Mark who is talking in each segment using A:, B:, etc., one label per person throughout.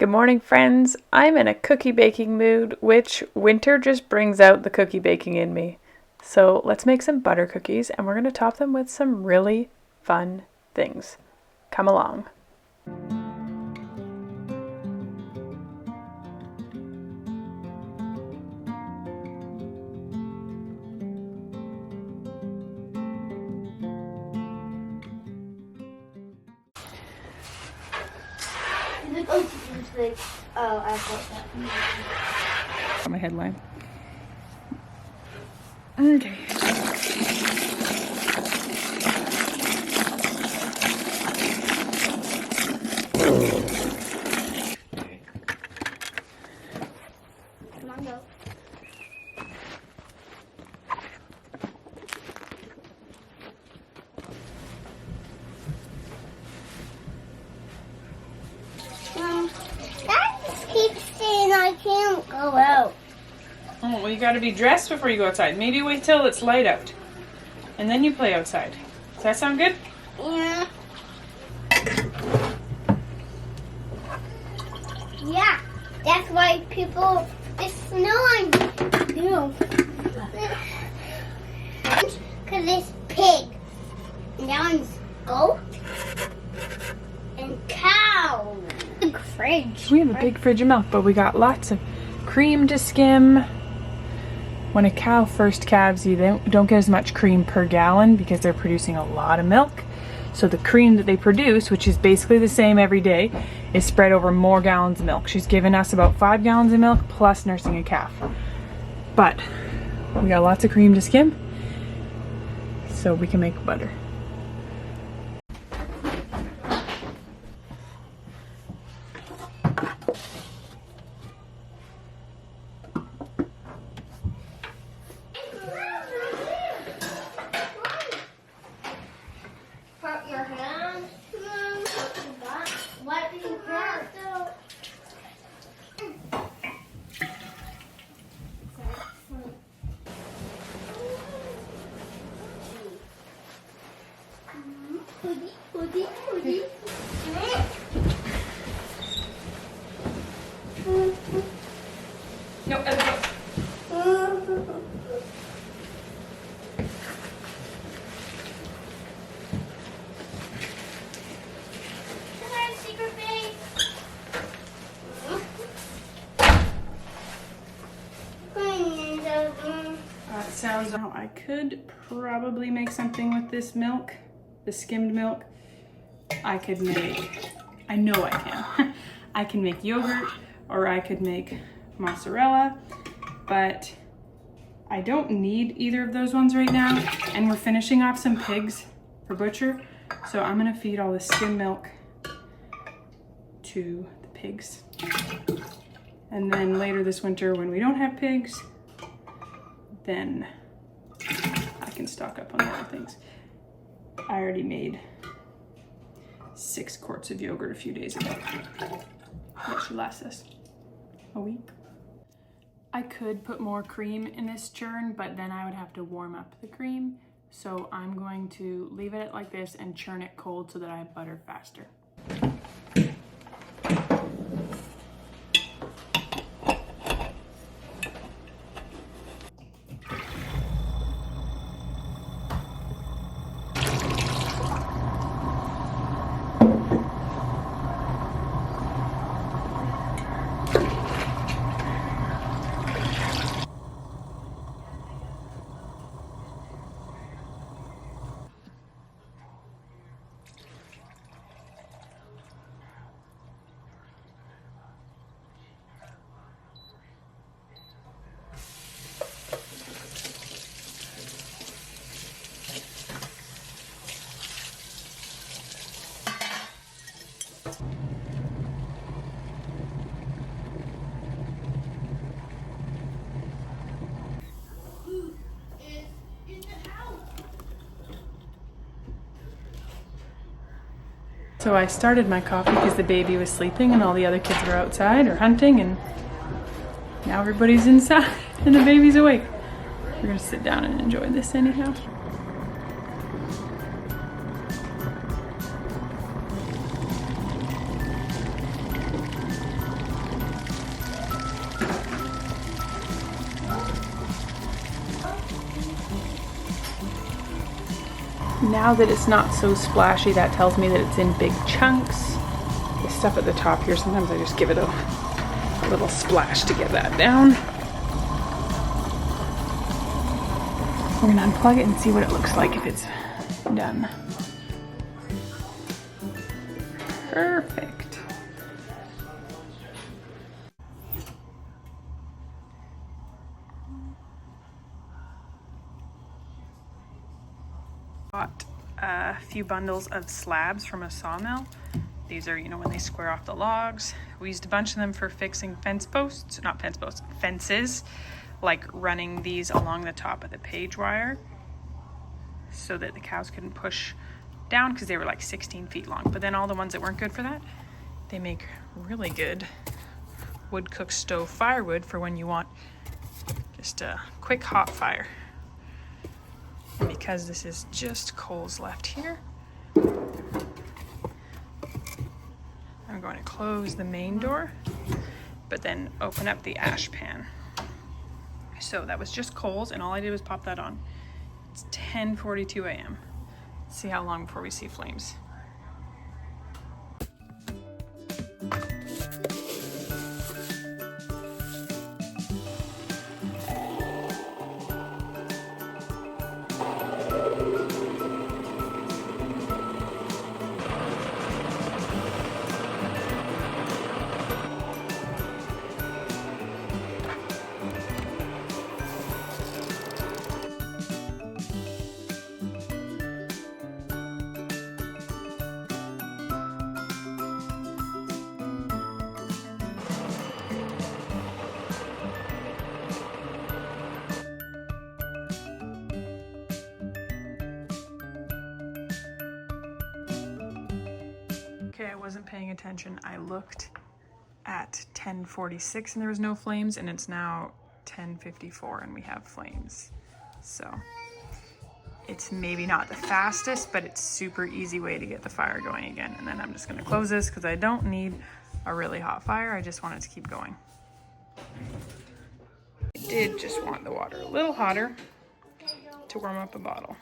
A: Good morning, friends. I'm in a cookie baking mood, which winter just brings out the cookie baking in me. So let's make some butter cookies and we're going to top them with some really fun things. Come along.
B: Oh, I thought that.
A: Got my headline. Okay.
B: Come on, go. That just keeps saying I can't go out.
A: Oh, well, you got to be dressed before you go outside. Maybe wait till it's light out and then you play outside. Does that sound good?
B: Yeah. Yeah, that's why people, it's snowing. Because it's pig. And that one's goat. And cow. Big fridge.
A: We have a big fridge of milk, but we got lots of cream to skim. When a cow first calves, you don't get as much cream per gallon because they're producing a lot of milk. So the cream that they produce, which is basically the same every day, is spread over more gallons of milk. She's given us about 5 gallons of milk plus nursing a calf. But we got lots of cream to skim, so we can make butter.
B: Put your hands. Wipe your hands. Hoodie.
A: No, other way.
B: Secret base.
A: It sounds. Now I could probably make something with this milk, the skimmed milk. I could make. I know I can. I can make yogurt, or I could make mozzarella, but I don't need either of those ones right now. And we're finishing off some pigs for butcher, so I'm gonna feed all the skim milk to the pigs. And then later this winter, when we don't have pigs, then I can stock up on the other things. I already made 6 quarts of yogurt a few days ago. That should last us a week. I could put more cream in this churn, but then I would have to warm up the cream. So I'm going to leave it like this and churn it cold so that I have butter faster. So I started my coffee because the baby was sleeping and all the other kids were outside or hunting, and now everybody's inside and the baby's awake. We're gonna sit down and enjoy this anyhow. now that it's not so splashy, that tells me that it's in big chunks. The stuff at the top here, sometimes I just give it a little splash to get that down. We're gonna unplug it and see what it looks like if it's done. Perfect. Bought a few bundles of slabs from a sawmill. These are, when they square off the logs. We used a bunch of them for fixing fences, like running these along the top of the page wire so that the cows couldn't push down because they were like 16 feet long. But then all the ones that weren't good for that, they make really good wood cook stove firewood for when you want just a quick hot fire. And because this is just coals left here, I'm going to close the main door, but then open up the ash pan. So that was just coals, and all I did was pop that on. It's 10:42 a.m. Let's see how long before we see flames. Okay, I wasn't paying attention. I looked at 10:46 and there was no flames, and it's now 10:54 and we have flames. So it's maybe not the fastest, but it's super easy way to get the fire going again. And then I'm just gonna close this because I don't need a really hot fire. I just want it to keep going. I did just want the water a little hotter to warm up a bottle.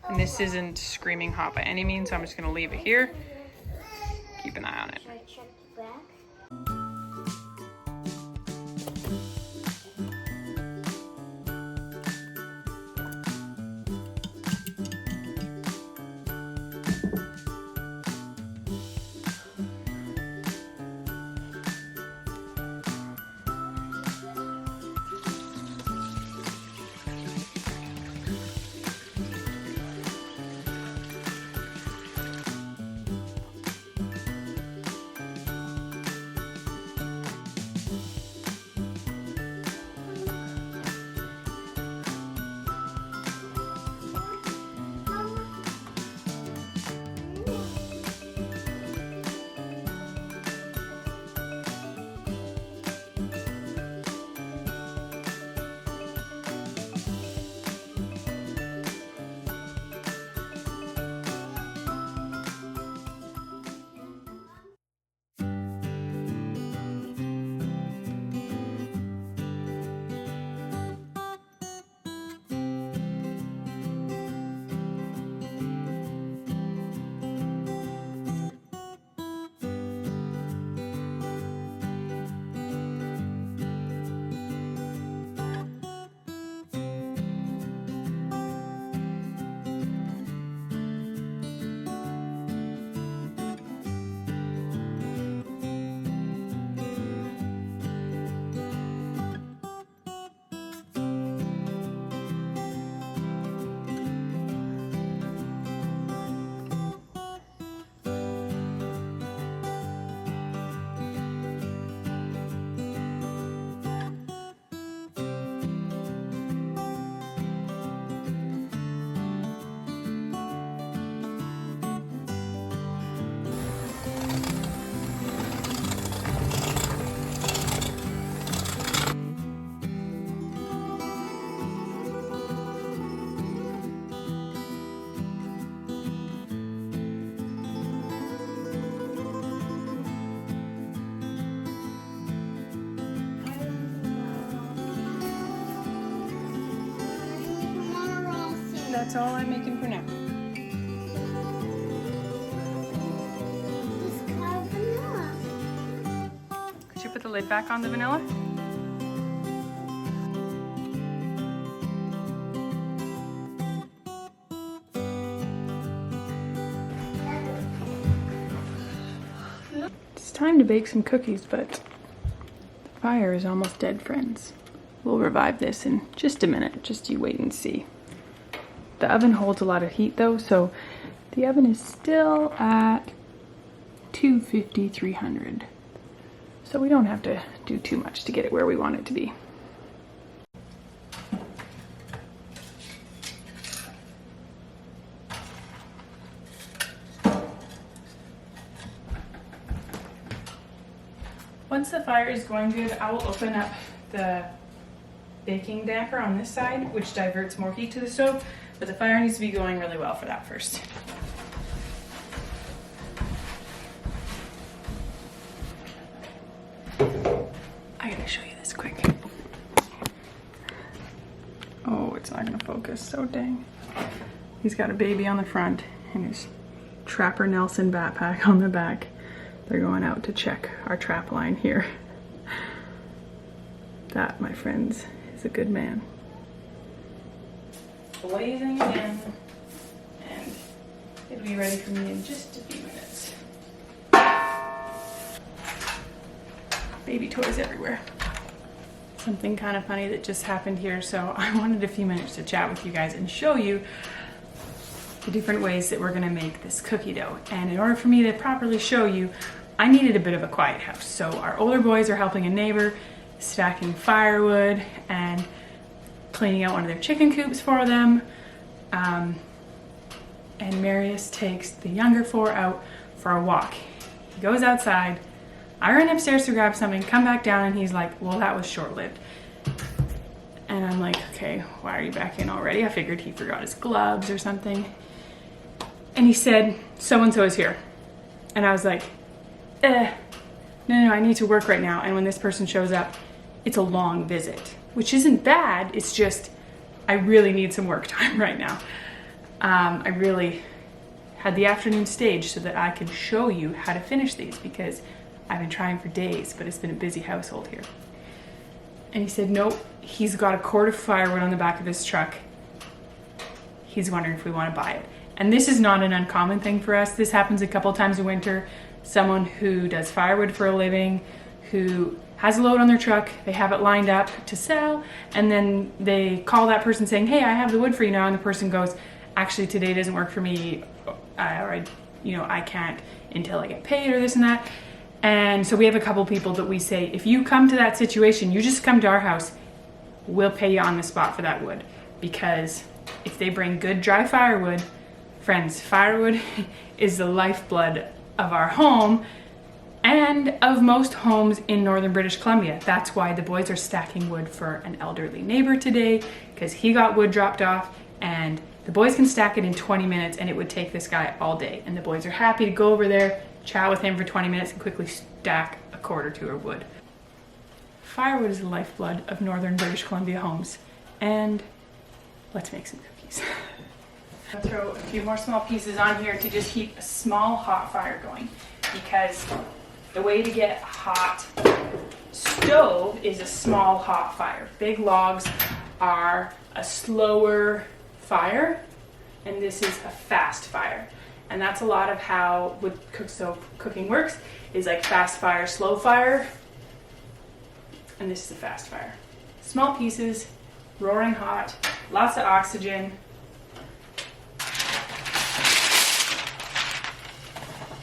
A: And this isn't screaming hot by any means, so I'm just gonna leave it here. Keep an eye on it.
B: Should I check the back?
A: that's all I'm making for now.
B: It's called vanilla.
A: Could you put the lid back on the vanilla? It's time to bake some cookies, but the fire is almost dead, friends. We'll revive this in just a minute. Just you wait and see. The oven holds a lot of heat though, so the oven is still at 250, 300. So we don't have to do too much to get it where we want it to be. Once the fire is going good, I will open up the baking damper on this side, which diverts more heat to the stove, but the fire needs to be going really well for that first. I gotta show you this quick. Oh, it's not gonna focus, so dang. He's got a baby on the front and his Trapper Nelson backpack on the back. They're going out to check our trap line here. That, my friends, is a good man. Blazing again, and it'll be ready for me in just a few minutes. Baby toys everywhere. Something kind of funny that just happened here, so I wanted a few minutes to chat with you guys and show you the different ways that we're gonna make this cookie dough. And in order for me to properly show you, I needed a bit of a quiet house. So our older boys are helping a neighbor stacking firewood and cleaning out one of their chicken coops for them. And Marius takes the younger four out for a walk. He goes outside. I run upstairs to grab something, come back down, and he's like, well, that was short-lived. And I'm like, okay, why are you back in already? I figured he forgot his gloves or something. And he said, so-and-so is here. And I was like, no, I need to work right now. And when this person shows up, it's a long visit, which isn't bad. It's just, I really need some work time right now. I really had the afternoon staged so that I could show you how to finish these because I've been trying for days, but it's been a busy household here. And he said, nope, he's got a cord of firewood on the back of his truck. He's wondering if we want to buy it. And this is not an uncommon thing for us. This happens a couple times in winter. Someone who does firewood for a living, who has a load on their truck, they have it lined up to sell, and then they call that person saying, hey, I have the wood for you now, and the person goes, actually today doesn't work for me, or I can't until I get paid, or this and that. And so we have a couple people that we say, if you come to that situation, you just come to our house, we'll pay you on the spot for that wood. Because if they bring good dry firewood, friends, firewood is the lifeblood of our home and of most homes in northern British Columbia. That's why the boys are stacking wood for an elderly neighbor today, because he got wood dropped off, and the boys can stack it in 20 minutes and it would take this guy all day. And the boys are happy to go over there, chat with him for 20 minutes and quickly stack a cord or two of wood. Firewood is the lifeblood of northern British Columbia homes. And let's make some cookies. I'll throw a few more small pieces on here to just keep a small hot fire going, because the way to get a hot stove is a small hot fire. Big logs are a slower fire, and this is a fast fire. And that's a lot of how wood stove cooking works, is like fast fire, slow fire, and this is a fast fire. Small pieces, roaring hot, lots of oxygen.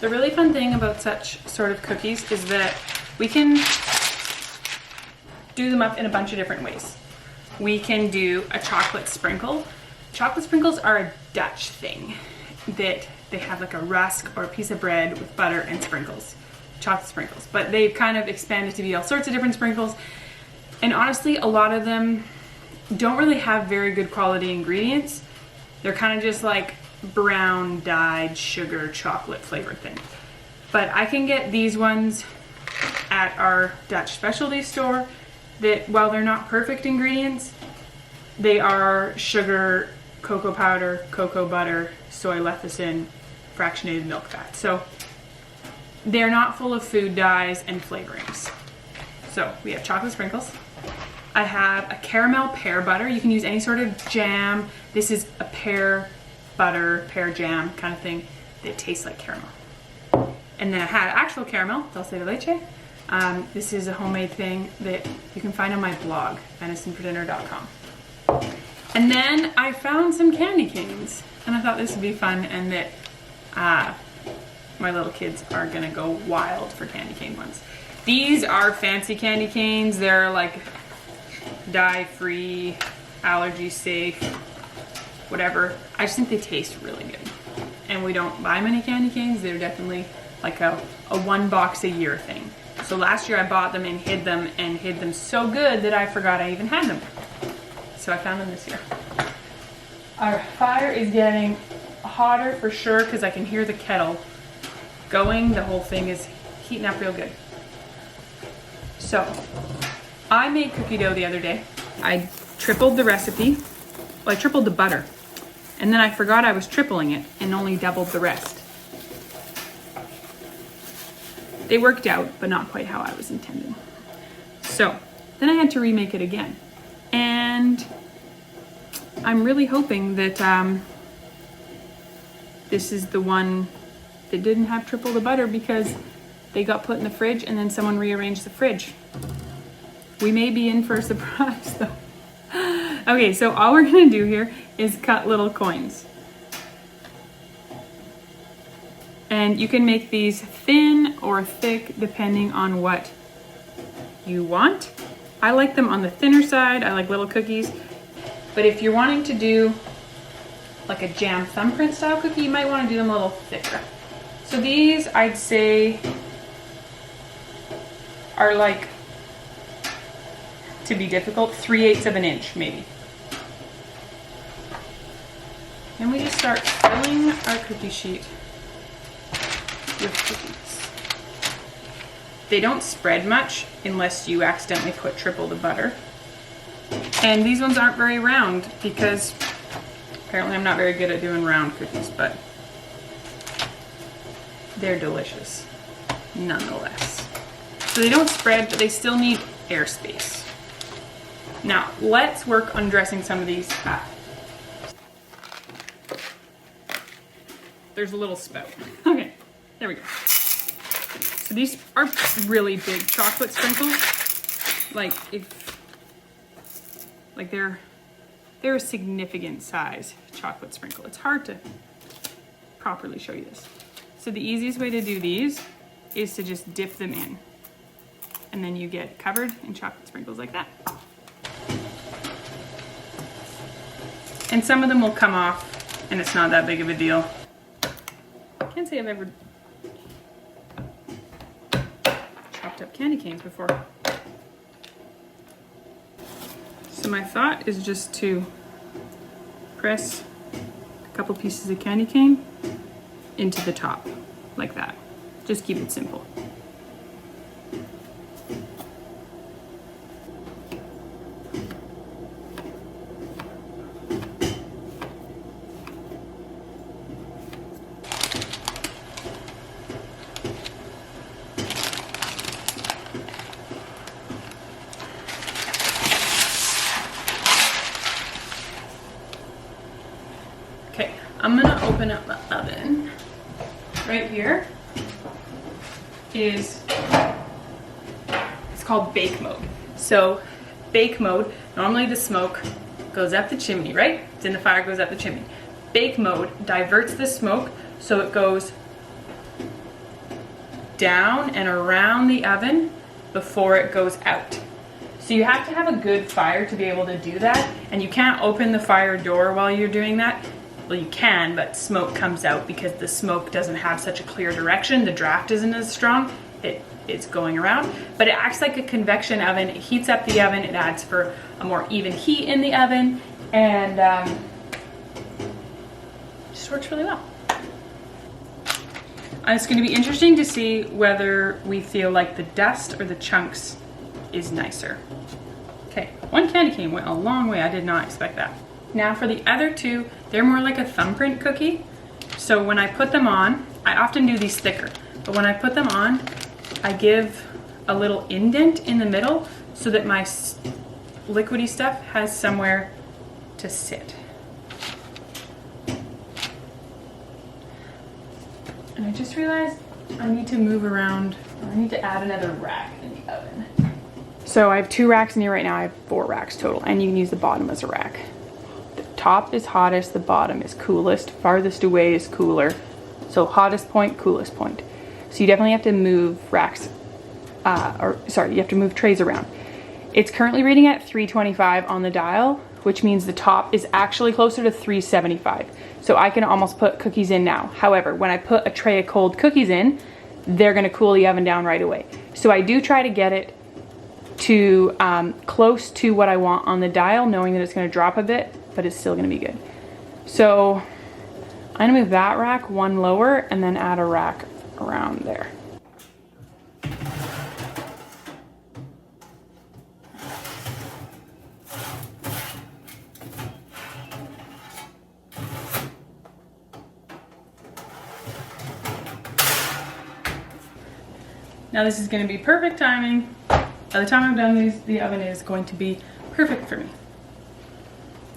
A: The really fun thing about such sort of cookies is that we can do them up in a bunch of different ways. We can do a chocolate sprinkle. Chocolate sprinkles are a Dutch thing, that they have like a rusk or a piece of bread with butter and sprinkles, chocolate sprinkles. But they've kind of expanded to be all sorts of different sprinkles. And honestly, a lot of them don't really have very good quality ingredients. They're kind of just like brown dyed sugar chocolate flavored thing. But I can get these ones at our Dutch specialty store that, while they're not perfect ingredients, they are sugar cocoa powder, cocoa butter, soy lecithin, fractionated milk fat. So they're not full of food dyes and flavorings. So we have chocolate sprinkles. I have a caramel pear butter. You can use any sort of jam. This is a pear butter, pear jam kind of thing that tastes like caramel. And then I had actual caramel, dulce de leche. This is a homemade thing that you can find on my blog, venisonfordinner.com. And then I found some candy canes, and I thought this would be fun, and that my little kids are gonna go wild for candy cane ones. These are fancy candy canes. They're like dye-free, allergy-safe, whatever. I just think they taste really good. And we don't buy many candy canes. They're definitely like a one box a year thing. So last year I bought them and hid them so good that I forgot I even had them. So I found them this year. Our fire is getting hotter for sure because I can hear the kettle going. The whole thing is heating up real good. So I made cookie dough the other day. I tripled the recipe. Well, I tripled the butter. And then I forgot I was tripling it and only doubled the rest. They worked out, but not quite how I was intending. So then I had to remake it again. And I'm really hoping that this is the one that didn't have triple the butter because they got put in the fridge and then someone rearranged the fridge. We may be in for a surprise though. Okay, so all we're gonna do here is cut little coins. And you can make these thin or thick depending on what you want. I like them on the thinner side. I like little cookies. But if you're wanting to do like a jam thumbprint style cookie, you might want to do them a little thicker. So these, I'd say, are like, to be difficult, 3/8 of an inch maybe. And we just start filling our cookie sheet with cookies. They don't spread much unless you accidentally put triple the butter. And these ones aren't very round because apparently I'm not very good at doing round cookies, but they're delicious nonetheless. So they don't spread, but they still need airspace. Now let's work on dressing some of these up. There's a little spout. Okay, there we go. So these are really big chocolate sprinkles. They're a significant size chocolate sprinkle. It's hard to properly show you this. So the easiest way to do these is to just dip them in. And then you get covered in chocolate sprinkles like that. And some of them will come off and it's not that big of a deal. I can't say I've ever chopped up candy canes before. So my thought is just to press a couple pieces of candy cane into the top, like that. Just keep it simple. Okay, I'm gonna open up the oven. Right here is, it's called bake mode. So bake mode, normally the smoke goes up the chimney, right? It's in the fire, goes up the chimney. Bake mode diverts the smoke so it goes down and around the oven before it goes out. So you have to have a good fire to be able to do that, and you can't open the fire door while you're doing that. Well, you can, but smoke comes out because the smoke doesn't have such a clear direction. The draft isn't as strong. It's going around, but it acts like a convection oven. It heats up the oven. It adds for a more even heat in the oven, and just works really well. It's going to be interesting to see whether we feel like the dust or the chunks is nicer. Okay, one candy cane went a long way. I did not expect that. Now for the other two, they're more like a thumbprint cookie. So when I put them on, I often do these thicker, but when I put them on, I give a little indent in the middle so that my liquidy stuff has somewhere to sit. And I just realized I need to move around, I need to add another rack in the oven. So I have 2 racks in here right now. I have 4 racks total, and you can use the bottom as a rack. The top is hottest, the bottom is coolest, farthest away is cooler. So hottest point, coolest point. So you definitely have to move racks, you have to move trays around. It's currently reading at 325 on the dial, which means the top is actually closer to 375. So I can almost put cookies in now. However, when I put a tray of cold cookies in, they're gonna cool the oven down right away. So I do try to get it to close to what I want on the dial, knowing that it's gonna drop a bit, but it's still gonna be good. So I'm gonna move that rack one lower and then add a rack around there. Now this is gonna be perfect timing. By the time I'm done these, the oven is going to be perfect for me.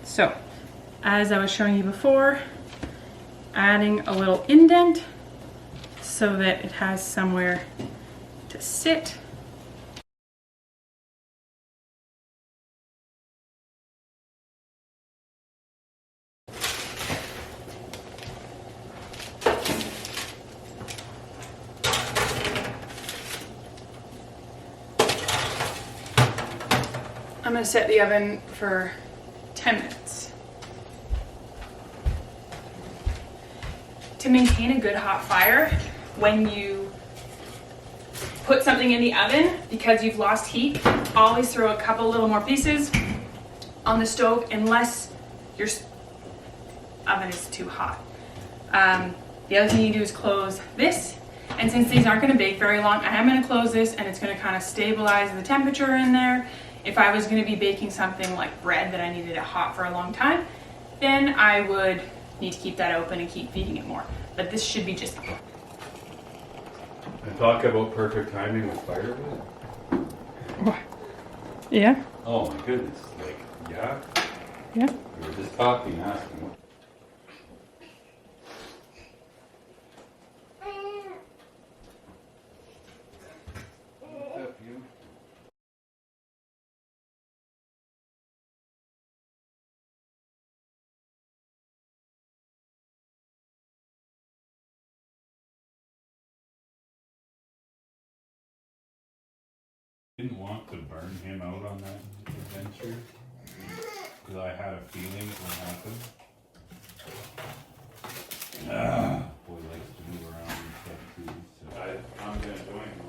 A: So, as I was showing you before, adding a little indent so that it has somewhere to sit. I'm gonna set the oven for 10 minutes. To maintain a good hot fire, when you put something in the oven, because you've lost heat, always throw a couple little more pieces on the stove unless your oven is too hot. The other thing you do is close this, and since these aren't gonna bake very long, I am gonna close this and it's gonna kind of stabilize the temperature in there. If I was going to be baking something like bread that I needed it hot for a long time, then I would need to keep that open and keep feeding it more. But this should be just...
C: And talk about perfect timing with firewood?
A: Yeah?
C: Oh my goodness, like, yeah?
A: Yeah.
C: We were just talking, asking. What's up, you? Didn't want to burn him out on that adventure because I had a feeling it would happen. Boy likes to move around and stuff too, so I'm gonna join him.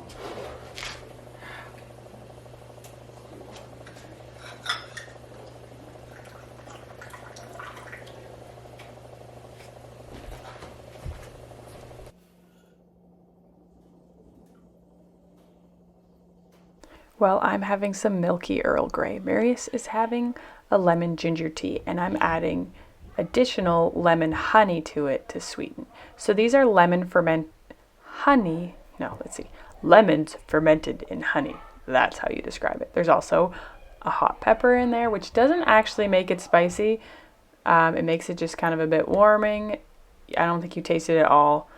A: Well, I'm having some milky Earl Grey. Marius is having a lemon ginger tea, and I'm adding additional lemon honey to it to sweeten. So these are lemons fermented in honey. That's how you describe it. There's also a hot pepper in there, which doesn't actually make it spicy. It makes it just kind of a bit warming. I don't think you taste it at all,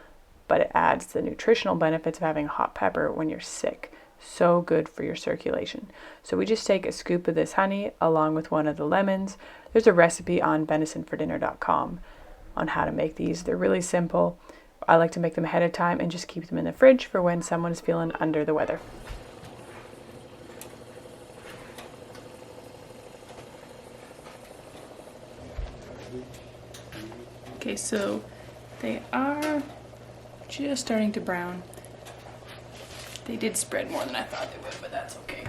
A: but it adds the nutritional benefits of having hot pepper when you're sick. So good for your circulation. So we just take a scoop of this honey along with one of the lemons. There's a recipe on venisonfordinner.com on how to make these. They're really simple. I like to make them ahead of time and just keep them in the fridge for when someone's feeling under the weather. Okay, so they are just starting to brown. They did spread more than I thought they would, but that's okay.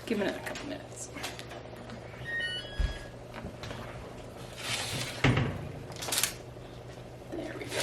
A: Give it another couple minutes. There we go.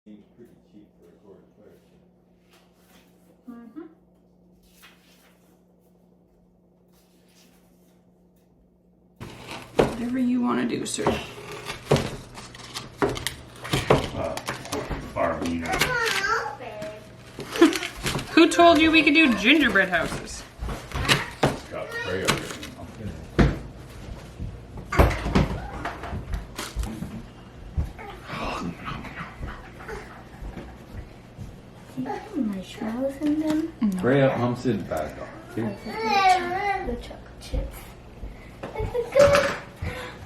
D: Seems pretty cheap for a quart of clerk.
A: Mm-hmm. Whatever you want to do, sir.
C: Barbina.
A: Who told you we could do gingerbread houses?
C: It's got Freya written up in it.
B: Marshmallows in them.
D: Freya homestead bag off. Here.
B: The chocolate chips.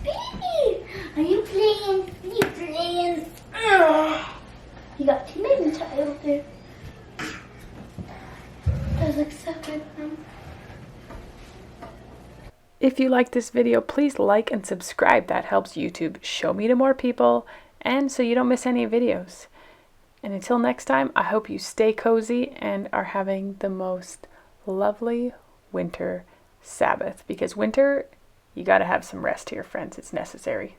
B: Baby, are you playing? Are you playing? You got two baby child there. Those look so good, Mom.
A: If you like this video, please like and subscribe. That helps YouTube show me to more people and so you don't miss any videos. And until next time, I hope you stay cozy and are having the most lovely winter Sabbath. Because winter, you gotta have some rest here, friends. It's necessary.